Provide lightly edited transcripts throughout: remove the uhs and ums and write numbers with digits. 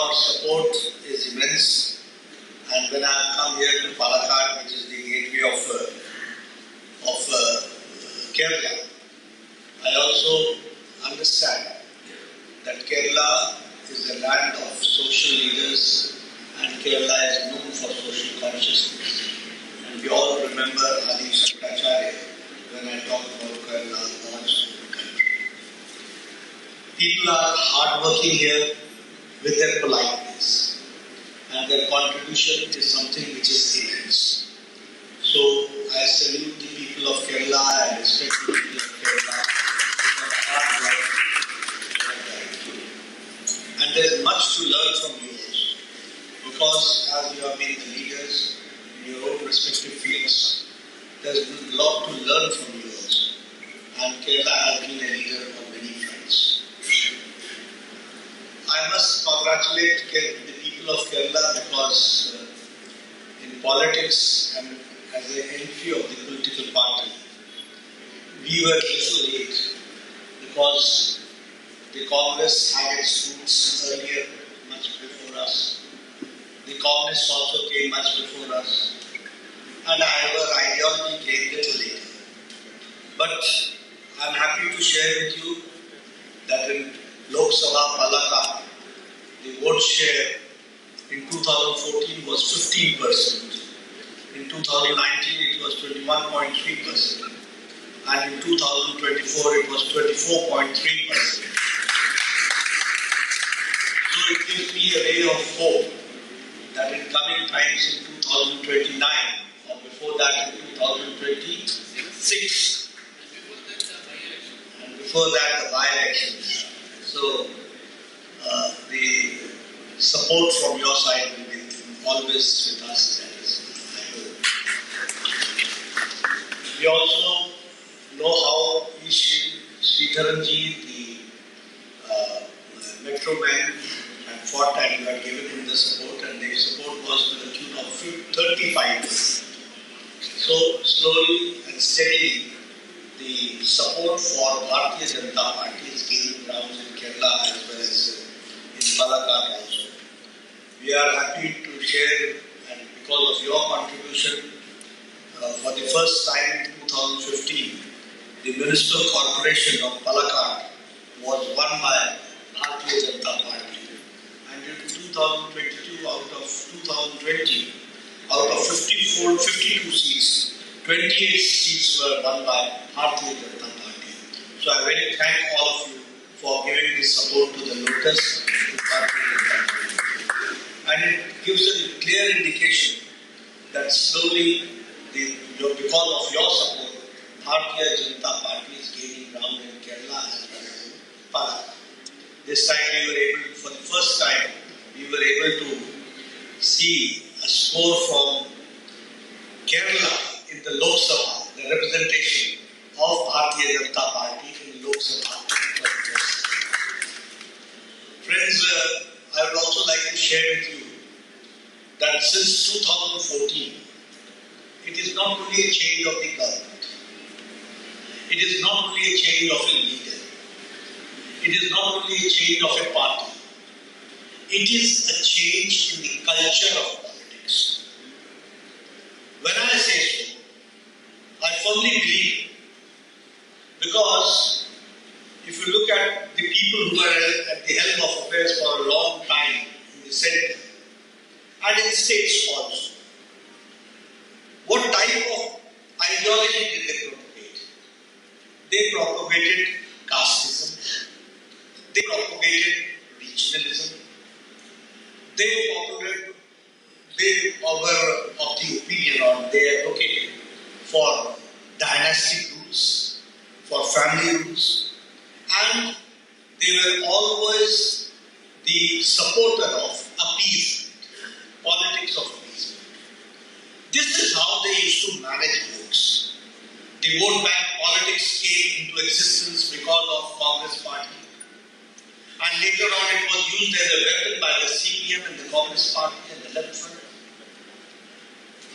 your support is immense, and when I have come here to Palakkad, which is the gateway of Kerala, I also understand that Kerala is a land of social leaders and Kerala is known for social consciousness. And we all remember Adi Shankaracharya when I talk about Kerala also. People are hardworking here with their politeness, and their contribution is something which is immense. So I salute the people of Kerala and respect the people of Kerala for the hard work they have done. And there is much to learn from you also, because as you have been the leaders in your own respective fields, there is a lot to learn from you also. And Kerala has been a leader on many fronts. I must congratulate the people of Kerala because in politics and as an entry of the political party, we were little late because the Congress had its roots earlier, much before us. The Communists also came much before us. And our ideology came little later. But I am happy to share with you that in Lok Sabha Palakkad, the vote share in 2014 was 15%. In 2019 it was 21.3%. And in 2024 it was 24.3%. So it gives me a ray of hope that in coming times in 2029 or before that in 2026 and before that the by-elections. So the support from your side will be always with us, that is, I hope. We also know how Shri, the metro man, had fought and you had given him the support, and the support was to the tune of 35%. So slowly and steadily, the support for Bharatiya Janata Party is gaining ground in Kerala as well as in Palakkad also. We are happy to share, and because of your contribution, for the first time in 2015, the municipal corporation of Palakkad was won by Bharatiya Janata Party. And in 2022, out of 2020, out of 52 seats, 28 seats were won by Bharatiya Janata Party. So I really thank all of you for giving this support to the Lotus to Bharatiya Janata Party. And it gives a clear indication that slowly, because of your support, Bharatiya Janata Party is gaining ground in Kerala as well as in Palakkad. This time for the first time, we were able to see a score from Kerala in the Lok Sabha, the representation of Bharatiya Janata Party in Lok Sabha. Friends, I would also like to share with you that since 2014, it is not only a change of the government, it is not only a change of a leader, it is not only a change of a party, it is a change in the culture of politics. When I say so, I firmly believe, because if you look at the people who are at the helm of affairs for a long time in the center and in states also, what type of ideology did they propagate? They propagated casteism, they propagated regionalism, they were of the opinion, or they advocated for dynastic rules, for family rules, and they were always the supporter of appeasement, politics of appeasement. This is how they used to manage votes. The vote bank politics came into existence because of Congress Party. And later on it was used as a weapon by the CPM and the Communist Party and the left front.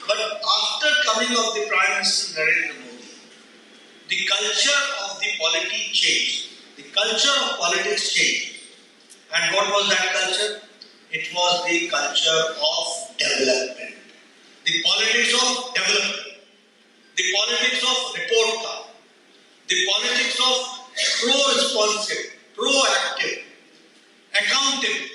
But after coming of the Prime Minister Narendra Modi, the culture of the polity changed. The culture of politics changed. And what was that culture? it was the culture of development, the politics of development, the politics of report card, the politics of pro-responsive, proactive, accountable.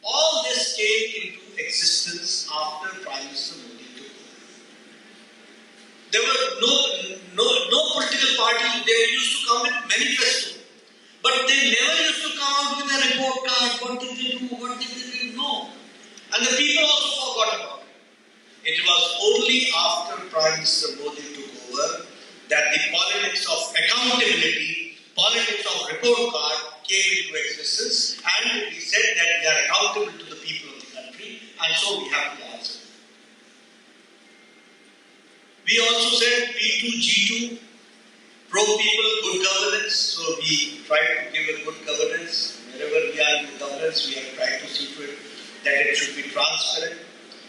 All this came into existence after Prime Minister Modi took over. There were no political party. They used to come with manifesto, but they never used to come out with a report card. What did they do? What did they do? No. And the people also forgot about it. It was only after Prime Minister Modi took over that the politics of accountability, politics of report card came into existence, and we said that we are accountable to the people of the country, and so we have to answer. We also said P2G2, pro-people, good governance. So we try to give a good governance. Wherever we are in the governance, we have tried to see to it that it should be transparent,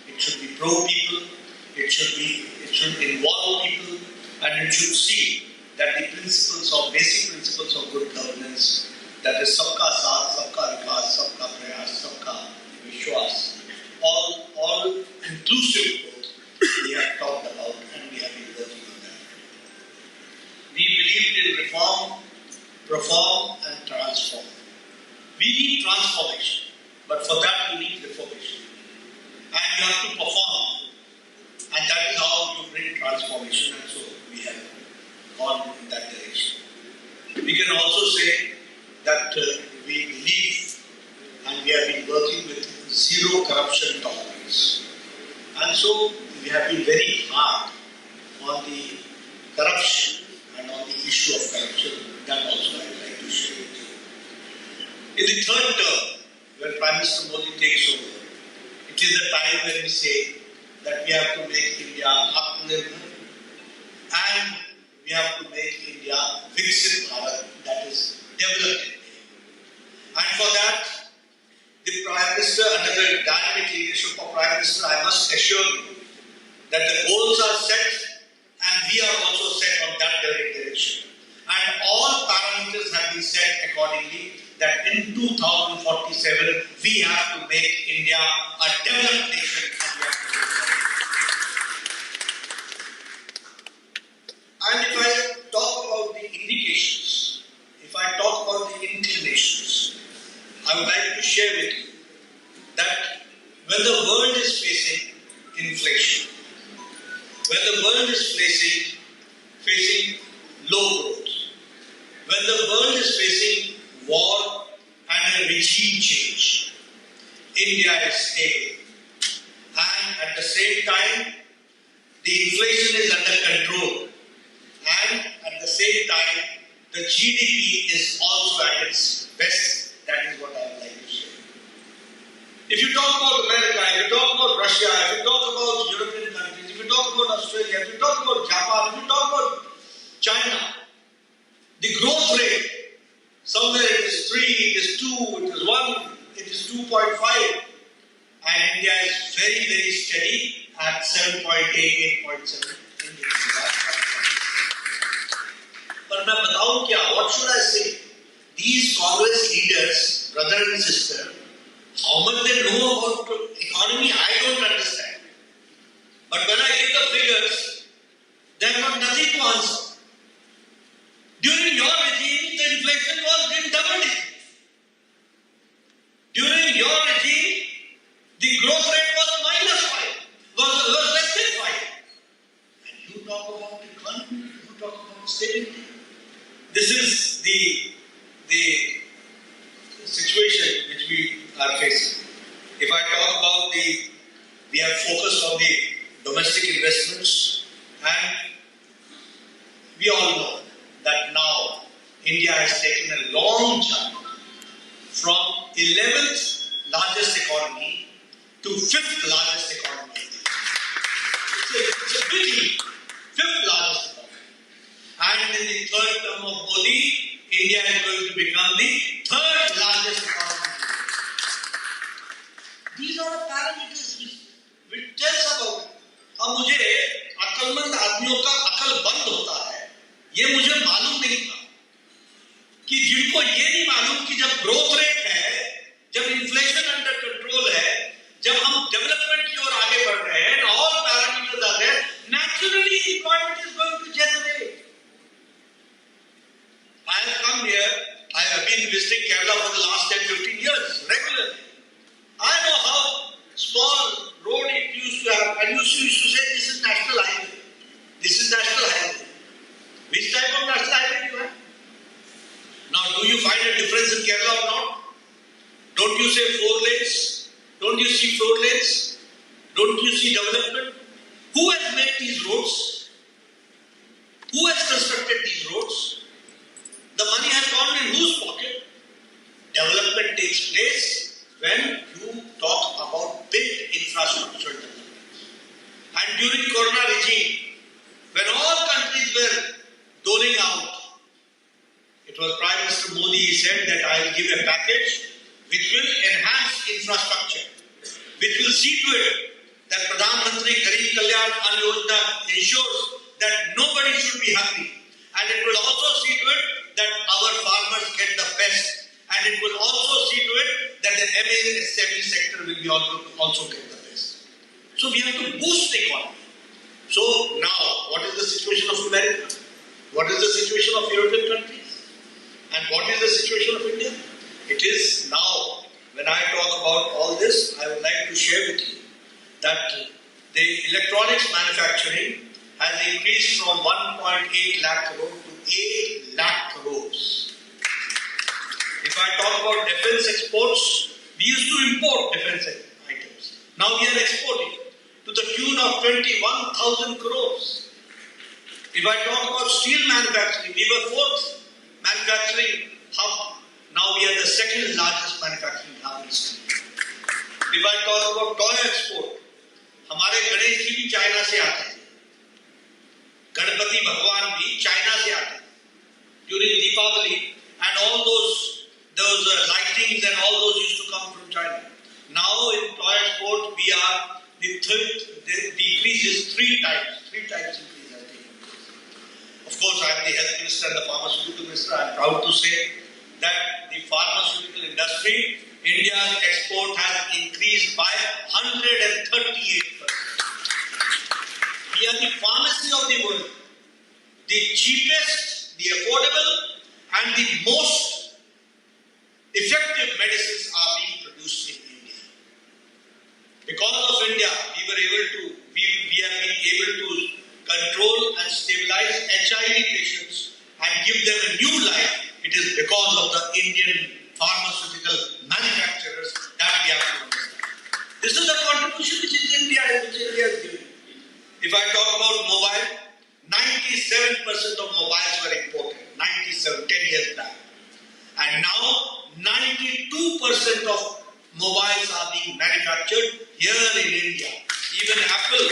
it should be pro-people, it should involve people, and it should see that the basic principles of good governance, that is sabka saath, sabka vikas, sabka prayas, sabka vishwas, all inclusive growth we have talked about, and we have been working on that. We believed in reform, perform, and transform. We need transformation, but for that we need reformation. And you have to perform, and that is how you bring transformation, and so we have gone in that direction. We can also say that we believe and we have been working with zero corruption tolerance. And so we have been very hard on the corruption and on the issue of corruption. That also I would like to share with you. In the third term, when Prime Minister Modi takes over, it is the time when we say that we have to make India Atmanirbhar and we have to make India Viksit Bharat, that is developed India. And for that, the Prime Minister, under the dynamic leadership of Prime Minister, I must assure you that the goals are set and we are also set on that direction. And all parameters have been set accordingly that in 2047 we have to make India a developed nation and we have to go forward. And if I talk about the indications, if I talk about the inclinations, I would like to share with you that when the world is facing inflation, when the world is facing low growth, when the world is facing war and a regime change, India is stable. And at the same time, the inflation is under control. And at the same time, the GDP is also at its best. That is what I would like to say. If you talk about America, if you talk about Russia, if you talk about European countries, if you talk about Australia, if you talk about Japan, if you talk about China, the growth rate, somewhere it is 3, it is 2, it is 1, it is 2.5. And India is very, very steady at 7.8, 8.7. But मैं बताऊं क्या? What should I say? These Congress leaders, brother and sister, how much they know about economy, I don't understand. But when I give the figures, they have got nothing to answer. During your regime, the inflation was in double digits. During your regime, the growth rate was -5, was less than 5. And you talk about economy, you talk about stability. This is the situation which we are facing. If I talk about we have focused on the domestic investments, and we all know that now India has taken a long jump from 11th largest economy to 5th largest economy. It's a big leap, 5th largest economy. And in the third term of Modi, India is going to become the 3rd largest economy. These are the parameters which tells about it. अब मुझे अक्लमंद आदमियों का अकल बंद होता है, ये मुझे मालूम नहीं था कि जिनको ये नहीं मालूम कि जब ग्रोथ रेट है, जब inflation under control Don't you see 4 lanes? Don't you see development? Who has made these roads? Who has constructed these roads? The money has gone in whose pocket? Development takes place when you talk about big infrastructure development. And during Corona regime, when all countries were doling out, it was Prime Minister Modi said that I will give a package which will enhance infrastructure, which will see to it that Pradhan Mantri Garib Kalyan Ann Yojana ensures that nobody should be happy, and it will also see to it that our farmers get the best, and it will also see to it that the MSME sector will be also get the best. So we have to boost the economy. So now, what is the situation of America? What is the situation of European countries? And what is the situation of India? It is now, when I talk about all this, I would like to share with you that the electronics manufacturing has increased from 1.8 lakh crore to 8 lakh crores. If I talk about defense exports, we used to import defense items. Now we are exporting to the tune of 21,000 crores. If I talk about steel manufacturing, we were 4th manufacturing hub. Now we are the 2nd largest manufacturing hub in steel. If I talk about toy export, हमारे गणेश जी भी China से आते हैं, गणपति भगवान भी China से आते हैं. During Deepavali and all those lightings and all those used to come from China. Now in toy export we are the increase is 3 times increase has taken place. Of course, I am the health minister and the pharmaceutical minister. I am proud to say that the pharmaceutical industry, India's export has increased by 138%. We are the pharmacy of the world. The cheapest, the affordable, and the most effective medicines are being produced in India. Because of India, we have been able to control and stabilize HIV patients and give them a new life. It is because of the Indian pharmaceutical manufacturers that we have to understand. This is the contribution which India is giving. If I talk about mobile, 97% of mobiles were imported, 10 years back. And now 92% of mobiles are being manufactured here in India. Even Apple,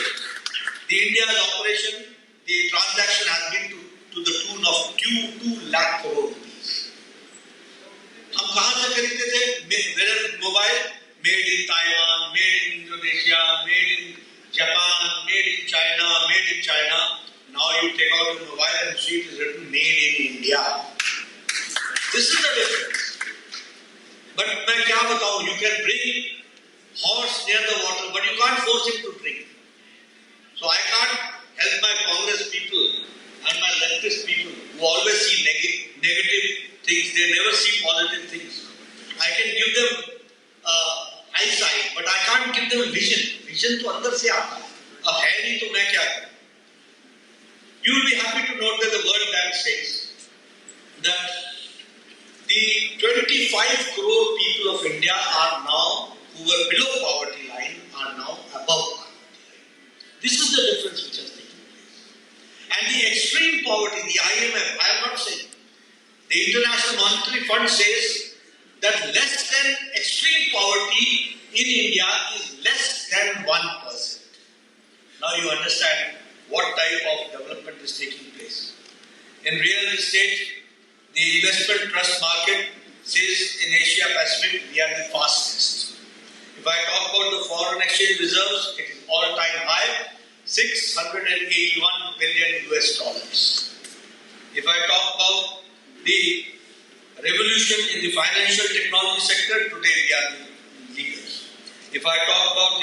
the India's operation, the transaction has been to the tune of 2 lakh crore rupees. हम कहाँ से खरीदते थे? Mobile made in Taiwan, made in Indonesia, made in Japan, made in China. Now you take out a mobile and see it is written made in India. This is the difference. But मैं क्या बताऊँ? You can bring horse near the water, but you can't force him to drink. So I can't help my Congress people and my leftist people who always see negative things. They never see positive things. I can give them eyesight, but I can't give them vision. Vision तो अंदर से आता है. अब है नहीं तो मैं क्या करूँ? You will be happy to note that the World Bank says that the 25 crore people of India are now, who were below poverty line, are now above poverty line. This is the difference which has taken place. And the extreme poverty, the IMF, I am not saying, the International Monetary Fund says that less than extreme poverty in India is less than 1%. Now you understand what type of development is taking place. In real estate, the investment trust market says in Asia Pacific we are the fastest. If I talk about the foreign exchange reserves, it is all-time high, $681 billion US. If I talk about the revolution in the financial technology sector, today we are the leaders. If I talk about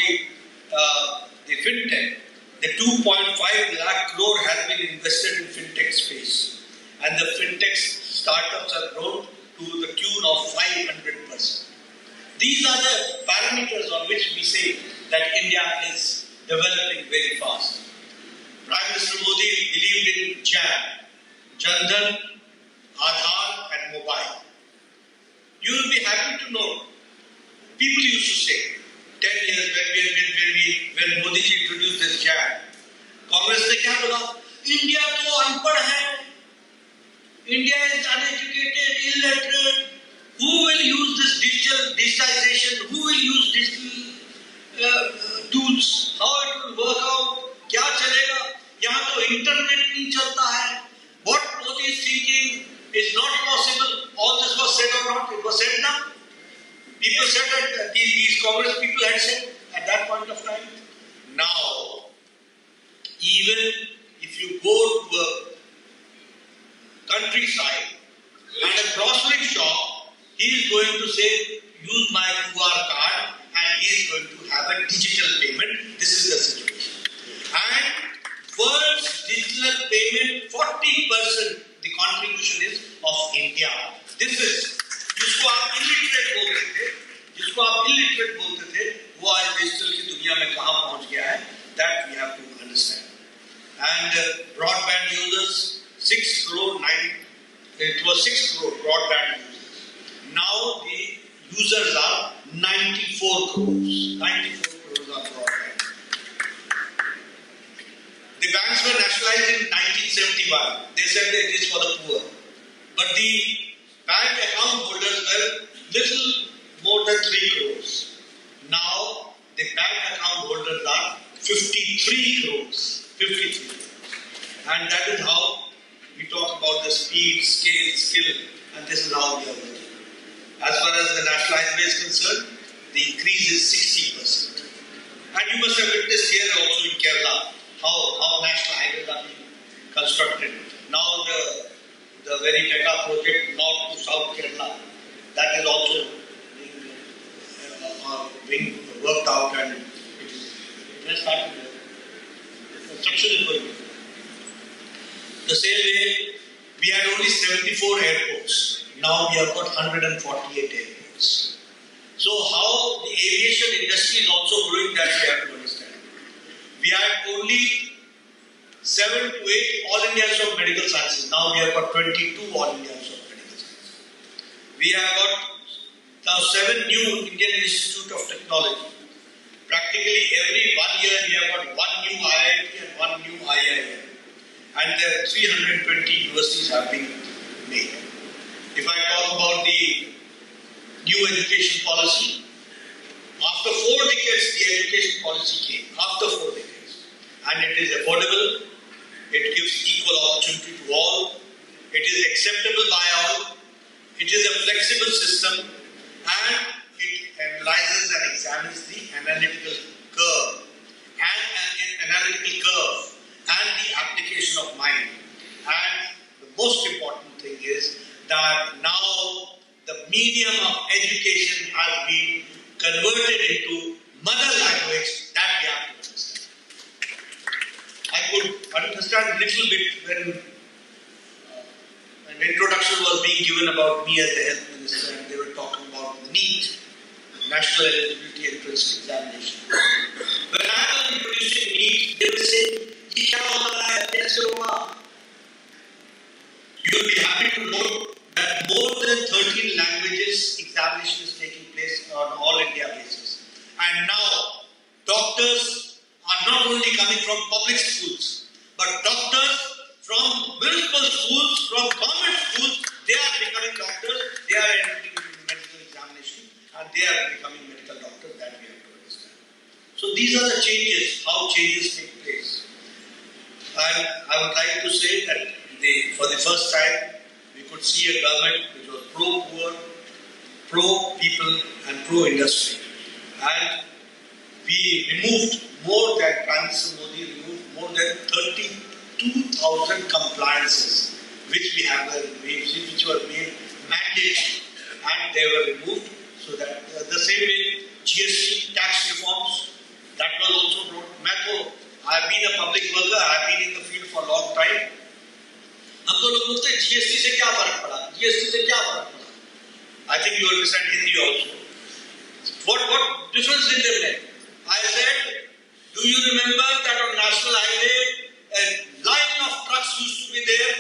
the fintech, the 2.5 lakh crore has been invested in fintech space, and the fintech startups have grown to the tune of 500%. These are the parameters on which we say that India is developing very fast. Prime Minister Modi believed in Jan Dhan, Aadhaar and mobile. You will be happy to know, people used to say 10 Modi ji introduced this jab, Congress ने क्या बोला? India तो अनपढ़ है. India is uneducated, illiterate. Who will use this digitalization? Who will use digital tools? How it will work out? क्या चलेगा? यहाँ तो इंटरनेट नहीं चलता है. What Modi is thinking is not possible. All this was said or not? It was said now. People said that these Congress people had said at that point of time. Now, even if you go to a countryside and a grocery shop, he is going to say, use my QR card, and he is going to have a digital payment. This is the situation. And world's digital payment, 40% the contribution is of India. This is, जिसको आप illiterate बोलते थे, वो आज digital की दुनिया में कहाँ पहुँच गया है, that we have to understand. And broadband users, 6 crore broadband users. Now the users are 94 crores. 94 crores are broadband. The banks were nationalized in 1971. They said that it is for the poor. But the bank account holders were little more than 3 crores. Now the bank account holders are 53 crores. 53 crores. And that is how we talk about the speed, scale, skill, and this is how we are working. As far as the national highway is concerned, the increase is 60%. And you must have witnessed here also in Kerala how national highways are being constructed. Now the very mega project north to south Kerala, that is also being worked out and it has started. Construction is going on. The same way, we had only 74 airports. Now we have got 148 airports. So how the aviation industry is also growing, that we have to understand. We had only 7 to 8 All Indians of Medical Sciences. Now we have got 22 All Indians of Medical Sciences. We have got now 7 new Indian Institute of Technology. Practically every 1 year we have got 1 new IIT and 1 new IIM. And 320 universities have been made. If I talk about the new education policy, after 4 decades the education policy came, after 4 decades. And it is affordable, it gives equal opportunity to all, it is acceptable by all, it is a flexible system, and it analyzes and examines the analytical curve and the application of mind. And the most important thing is that now the medium of education has been converted into mother language that we have to understand. I could understand a little bit when an introduction was being given about me as the health minister and they were talking about the NEET, National Eligibility Entrance Examination. When I was introducing NEET, they were saying, you will be happy to know that more than 13 languages examination is taking place on all India basis. And now, doctors are not only coming from public schools, but doctors from municipal schools, from government schools, they are becoming doctors, they are entering into medical examination, and they are becoming medical doctors, that we have to understand. So these are the changes, how changes take place. And I would like to say that for the first time, we could see a government which was pro-poor, pro-people and pro-industry. And we removed more than, Prime Minister Modi removed more than 32,000 compliances which were made mandate and they were removed. So that the same way GST tax reforms, that was also brought. I have been a public worker, I have been in the field for a long time. हम तो लोग बोलते हैं GST से क्या फर्क पड़ा? GST से क्या फर्क पड़ा? I think you understand Hindi also. What difference did they make? I said, do you remember that on National Highway a line of trucks used to be there,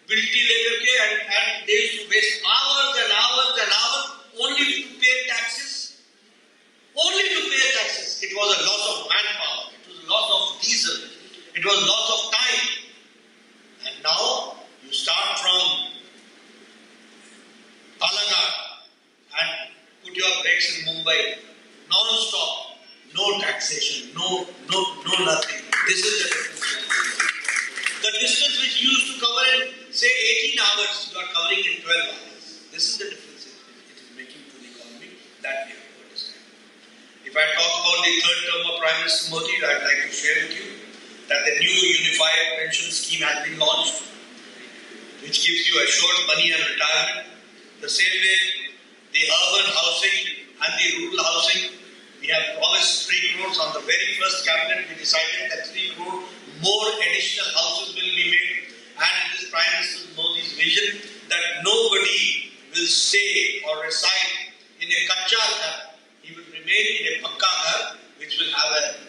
bilti leker ke, and they used to waste hours and hours and hours only to pay taxes? Only to pay taxes. It was a loss of manpower. It was a It was loss of time. And now you start from Palakkad and put your brakes in Mumbai. Non-stop. No taxation. No nothing. This is the difference. The distance which you used to cover in, say, 18 hours, you are covering in 12 hours. This is the difference it is making to the economy. That we have to understand. If I talk about the third term of Prime Minister Modi, I would like to share with you that the new unified pension scheme has been launched, which gives you assured money and retirement. The same way, the urban housing and the rural housing, we have promised 3 crores on the very first cabinet. We decided that 3 crore more additional houses will be made, and it is Prime Minister Modi's vision that nobody will stay or reside in a kacha ghar. He will remain in a pakka ghar, which will have a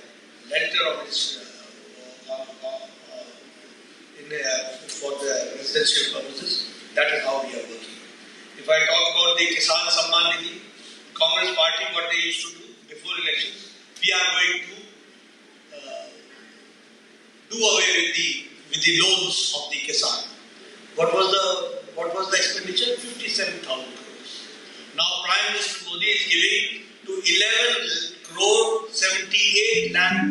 letter of its for the residential purposes. That is how we are working. If I talk about the Kisan Samman Nidhi, Congress Party, what they used to do before elections, we are going to do away with the loans of the Kisan. What was the expenditure? 57,000 crores. Now Prime Minister Modi is giving to 11 crore 78 lakh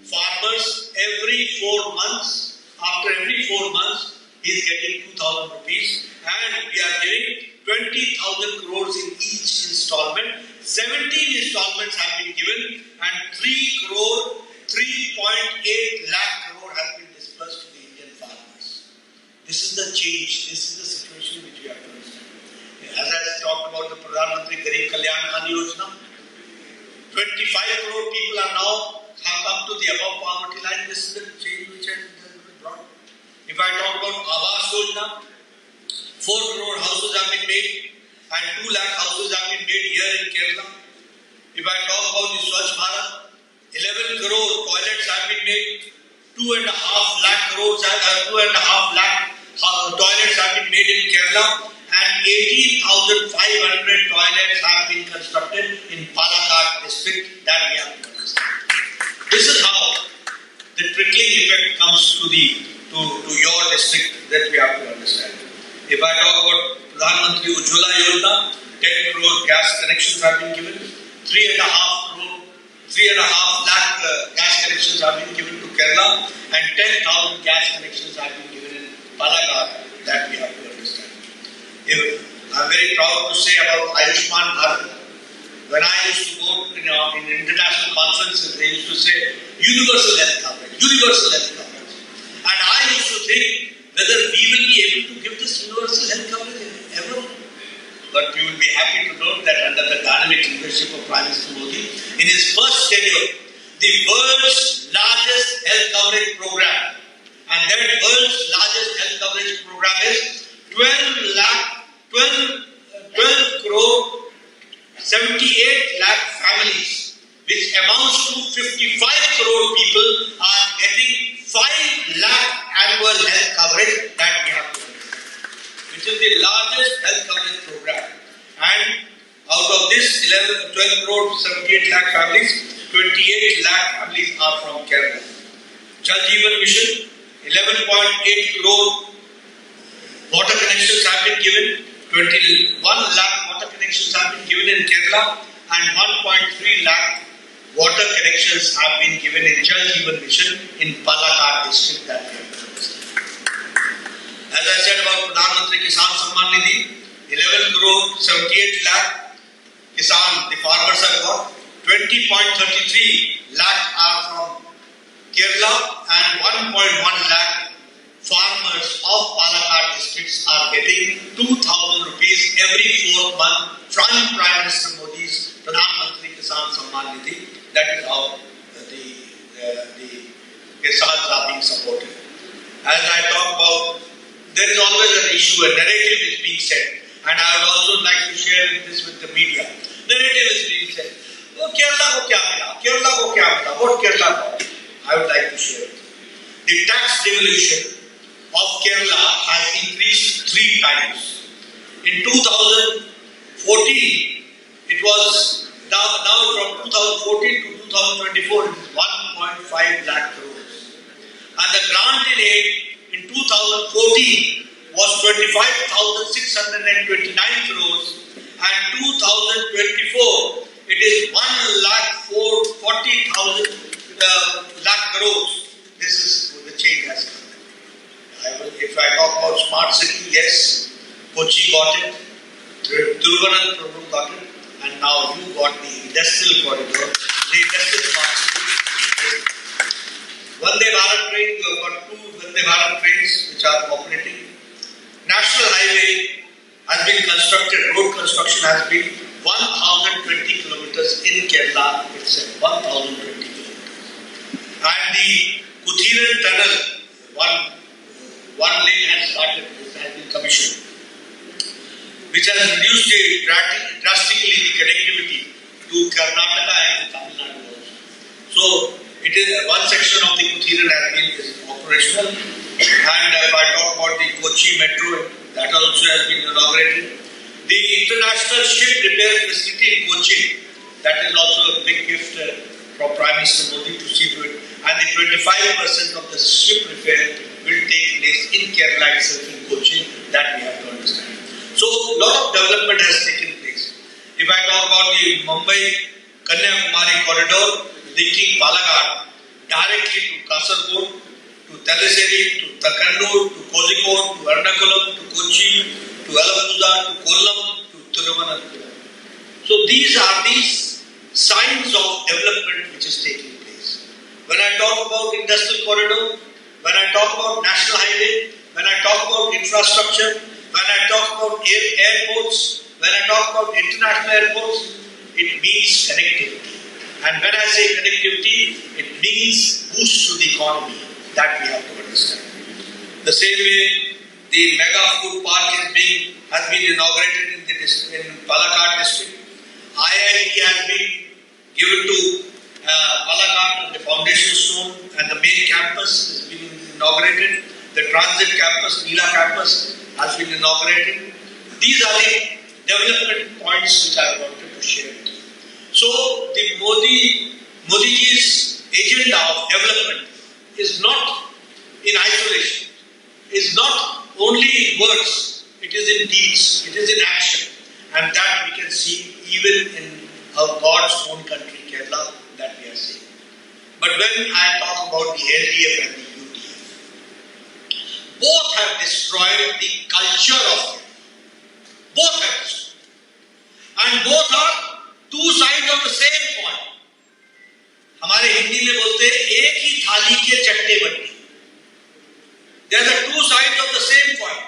farmers every 4 months. After every 4 months, he is getting 2,000 rupees, and we are giving 20,000 crores in each installment. 17 installments have been given, and 3.8 lakh crore has been disbursed to the Indian farmers. This is the change. This is the situation which we have to understand. As I talked about the Pradhan Mantri Garib Kalyan Ann Yojana, 25 crore people have come to the above poverty line. This is the change which has been brought. If I talk about Awas Yojana, 4 crore houses have been made, and 2 lakh houses have been made here in Kerala. If I talk about the Swachh Bharat, 11 crore toilets have been made, 2.5 lakh toilets have been made in Kerala, and 18,500 toilets have been constructed in Palakkad district. That we have to understand. This is how the trickling effect comes to your district, that we have to understand. If I talk about Pradhan Mantri Ujjwala Yojana, 10 crore gas connections have been given, 3.5 lakh gas connections have been given to Kerala, and 10,000 gas connections have been given in Palakkad. That we have to understand. I am very proud to say about Ayushman Bharat. When I used to go in international conferences, they used to say universal health coverage. And I used to think whether we will be able to give this universal health coverage ever. But you will be happy to note that under the dynamic leadership of Prime Minister Modi, in his first tenure, the world's largest health coverage program, and that world's largest health coverage program is 12 crore 78 lakh families, which amounts to 55 crore people are getting 5 lakh annual health coverage that we have to do, which is the largest health coverage program. And out of this 12 crore 78 lakh families, 28 lakh families are from Kerala. Jal Jeevan Mission, 11.8 crore water connections have been given, 21 lakh water connections have been given in Kerala, and 1.3 lakh water connections have been given in Jal Jeevan Mission in Palakkad district. That we have to understand. As I said about Pradhan Mantri Kisan Samman Nidhi, 11 crore 78 lakh Kisan, the farmers have got, 20.33 lakh are from Kerala, and 1.1 lakh farmers of Palakkad districts are getting 2,000 rupees every 4th month from Prime Minister Modi's Pradhan Mantri Kisan Samman Nidhi. That is how the Kisans are being supported. As I talk about, there is always an issue, a narrative is being said, and I would also like to share this with the media. Narrative is being said, oh, Kerala ko kya mila, what Kerala got. I would like to share it. The tax devolution of Kerala has increased 3 times. In 2014, it was now from 2014 to 2024, it is 1.5 lakh crores. and the grant in aid in 2014 was 25,629 crores, and 2024 it is 1,40,000 lakh crores. This is the change has come. If I talk about smart city, yes, Kochi got it, Thiruvananthapuram got it, and now you got the industrial corridor, the industrial smart city. Vande Bharat train, you have got 2 Vande Bharat trains which are operating. National highway has been constructed, road construction has been 1,020 kilometers in Kerala itself, 1,020 kilometers. And the Kuthiran tunnel, one lane has started, has been commissioned, which has reduced drastically the connectivity to Karnataka and to Tamil Nadu also. So, it is one section of the Kuthiran has been operational, and if I talk about the Kochi metro, that also has been inaugurated. The international ship repair facility in Kochi, that is also a big gift from Prime Minister Modi to see to it, and the 25% of the ship repair will take place in Kerala itself in Kochi, that we have to understand. So, a lot of development has taken place. If I talk about the Mumbai-Kanyakumari corridor, linking Palakkad directly to Kasaragod, to Thalassery, to Kannur, to Kozhikode, to Ernakulam, to Kochi, to Alappuzha, to Kollam, to Thiruvananthapuram. So these are these signs of development which is taking place. When I talk about industrial corridor, when I talk about national highway, when I talk about infrastructure, when I talk about airports, when I talk about international airports, it means connectivity. And when I say connectivity, it means boost to the economy. That we have to understand. The same way, the mega food park has been inaugurated in Palakkad district. IIT has been given to Palakkad on the foundation stone, and the main campus has been inaugurated. The transit campus, Neela campus, has been inaugurated. These are the development points which I wanted to share with you. So, the Modiji's agenda of development is not in isolation, is not only in words, it is in deeds, it is in action, and that we can see even in our God's own country, Kerala, that we are seeing. But when I talk about the LDF and the UDF, both have destroyed the culture of Kerala. Both have destroyed. And both are two sides of the same coin. हमारे हिंदी में बोलते हैं एक ही थाली के चट्टे बट्टे. They are the two sides of the same coin.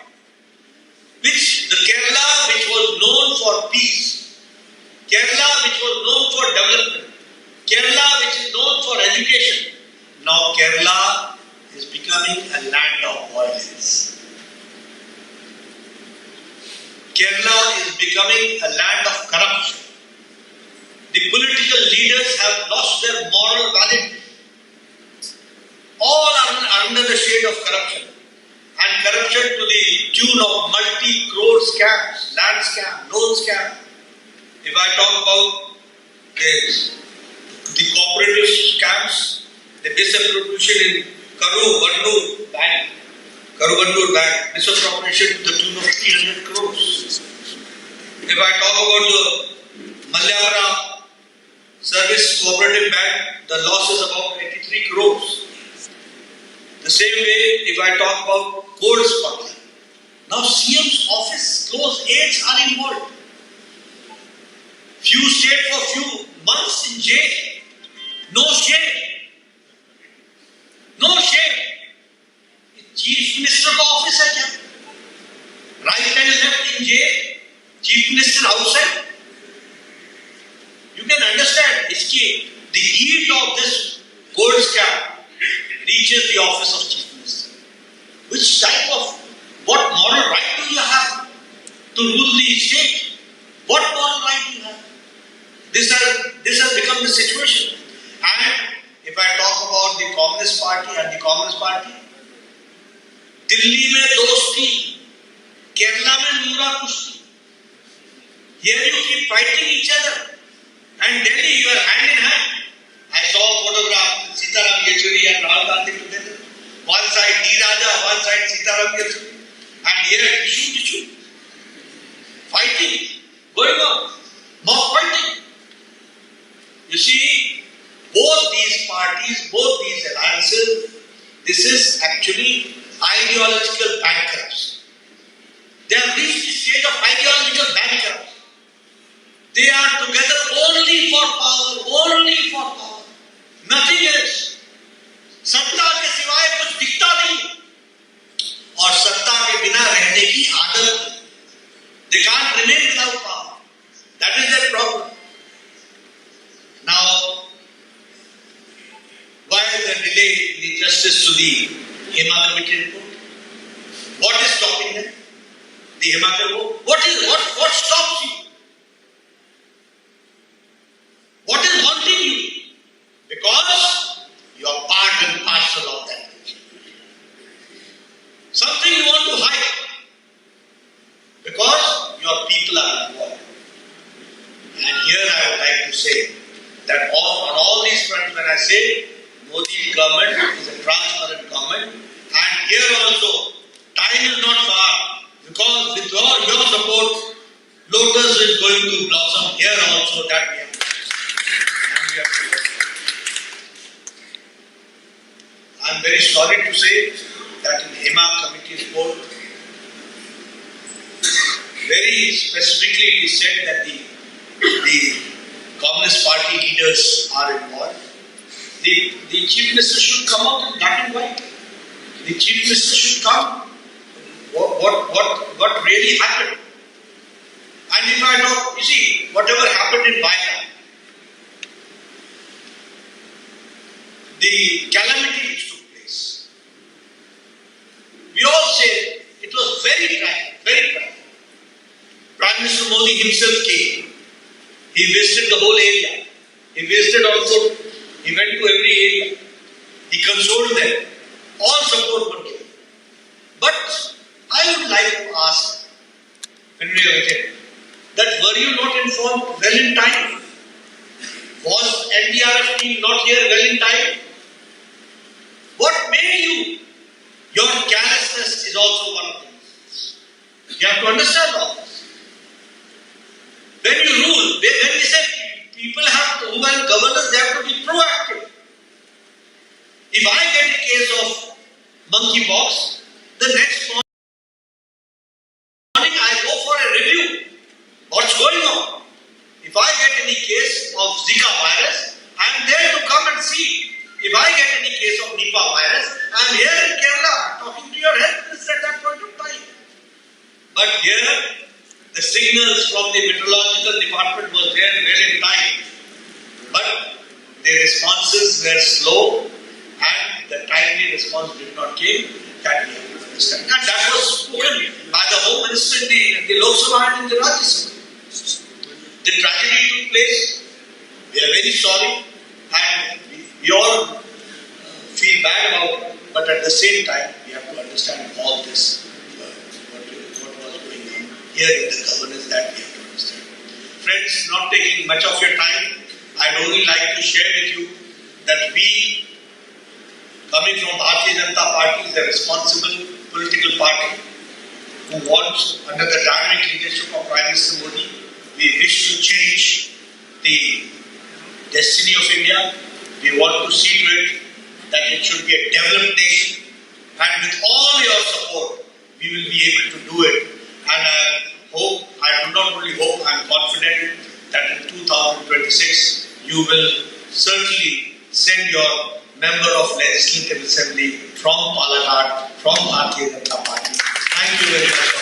Which the Kerala which was known for peace, Kerala which was known for development, Kerala which is known for education, now Kerala is becoming a land of violence. Kerala is becoming a land of corruption. The political leaders have lost their moral validity. All are under the shade of corruption. And corruption to the tune of multi-crore scams, land scam, loan scam. If I talk about the cooperative scams, the misappropriation in Karuvannur Bank, misappropriation to the tune of 300 crores. If I talk about the Malyapura Service Cooperative Bank, the loss is about 83 crores. The same way, if I talk about gold smuggling, now CM's office, close aides are involved. Few stayed for few months in jail. No shame. No shame. Chief Minister का office है क्या? Right and left in jail. Chief Minister outside. You can understand the heat of this gold scam reaches the office of Chief Minister. Which type of, what moral right do you have to rule the state? What moral right do you have? This has become the situation. And if I talk about the Communist Party and the Communist Party, Delhi mein dosti, Kerala mein nura kushti. Here you keep fighting each other. And Delhi, you are hand in hand. I saw a photograph with Sitaram Yechuri and Rahul Gandhi together. parties, both these alliances, this is actually ideological bankrupts. They have reached the stage of ideological bankrupts. They are together only for power, nothing else. सत्ता के सिवाय कुछ दिखता नहीं और सत्ता के बिना रहने की आदत. They can't remain without power. That is their problem. Now, why the delay in the justice to the Hema Committee report? What is stopping them? The Hema report. What stops you? What is haunting you? Because you are part and parcel of that. Something you want to hide. Because your people are involved. And here I would like to say that on all these fronts, when I say Modi government is a transparent government, and here also time is not far, because with your support, lotus is going to blossom here also. That we have to do. I am very sorry to say that in Hema Committee's report, very specifically it is said that the Communist Party leaders are involved. The Chief Minister should come out in black and white. The Chief Minister should come. What really happened? And if I talk, you see, whatever happened in Vizag, the calamity which took place, we all say it was very tragic, very tragic. Prime Minister Modi himself came. He visited the whole area. He visited also, he went to every area. He consoled them. All support were given. But I would like to ask, when we were here, that were you not informed well in time? Was NDRF team not here well in time? What made you? Your carelessness is also one of them. You have to understand all this. When you rule, when we say people have to, when governors, they have to be proactive. If I get a case of monkeypox, the next morning I go for a review. What's going on? If I get any case of Zika virus, I am there to come and see. If I get any case of Nipah virus, I am here in Kerala talking to your health minister at that point of time. But here, the signals from the meteorological department was there well in time. But the responses were slow and the timely response did not come. That we have to understand. And that was spoken by the Home Minister in the Lok Sabha and in the Rajasthan. The tragedy took place. We are very sorry and we all feel bad about it. But at the same time, we have to understand all this. Here in the governance that we have to understand. Friends, not taking much of your time, I'd only like to share with you that we, coming from Bharatiya Janata Party, is a responsible political party who wants, under the dynamic leadership of Prime Minister Modi, we wish to change the destiny of India. We want to see to it that it should be a developed nation, and with all your support, we will be able to do it. And I do not only hope, I am confident that in 2026 you will certainly send your member of Legislative Assembly from Palakkad, from Bharatiya Janata Party. Thank you very much.